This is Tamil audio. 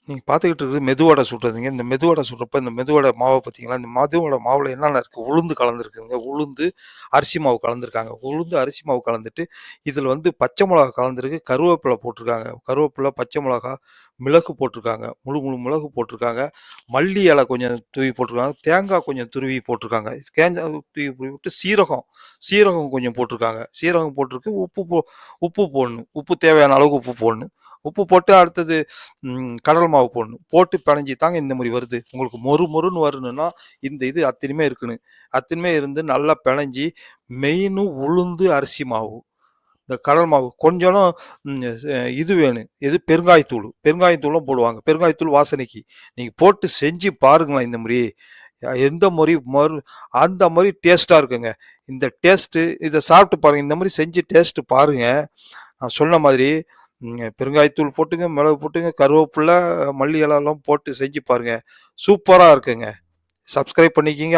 நீங்க பார்த்துக்கிட்டு இருக்கிறது மெதுவடை சுடுறதுங்க. இந்த மெதுவடை சுடுறப்ப இந்த மெதுவடை மாவை பார்த்தீங்களா, இந்த மெதுவடை மாவுல என்னென்ன இருக்கு? உளுந்து கலந்துருக்குதுங்க. உளுந்து, அரிசி மாவு கலந்துருக்காங்க. உளுந்து, அரிசி மாவு கலந்துட்டு, இதில வந்து பச்சை மிளகா கலந்துருக்கு, கருவேப்பிலை போட்டிருக்காங்க. கருவேப்பிலை, பச்சை மிளகா, மிளகு போட்டிருக்காங்க. முழு முழு மிளகு போட்டிருக்காங்க. மல்லி இலை கொஞ்சம் தூவி போட்டிருக்காங்க. தேங்காய் கொஞ்சம் துருவி போட்டிருக்காங்க. தேங்காய் தூவி விட்டு சீரகம் கொஞ்சம் போட்டிருக்காங்க. சீரகம் போட்டிருக்கு. உப்பு போடணும். உப்பு தேவையான அளவுக்கு உப்பு போடணும். உப்பு போட்டு அடுத்தது கடல் மாவு போடணும். போட்டு பிணைஞ்சி தாங்க இந்த மாதிரி வருது. உங்களுக்கு மொறுன்னு வரணும்னா இந்த இது அத்தனையுமே இருக்கணும். அத்தனையுமே இருந்து நல்லா பிணைஞ்சி மெயினு உளுந்து அரிசி மாவு, இந்த கடல் மாவு கொஞ்சம் இது வேணும். எது? பெருங்காயத்தூளும் போடுவாங்க. பெருங்காயத்தூள் வாசனைக்கு நீங்க போட்டு செஞ்சு பாருங்களேன். இந்த மாதிரி எந்த மாதிரி அந்த மாதிரி டேஸ்டா இருக்குங்க. இந்த டேஸ்ட்டு இதை சாப்பிட்டு பாருங்க. இந்த மாதிரி செஞ்சு டேஸ்ட் பாருங்க. நான் சொன்ன மாதிரி பெருங்காயத்தூள் போட்டுங்க, மிளகு போட்டுங்க, கருவேப்பிலை, மல்லி இலைலாம் போட்டு செஞ்சு பாருங்க. சூப்பராக இருக்குங்க. சப்ஸ்கிரைப் பண்ணிக்கிங்க.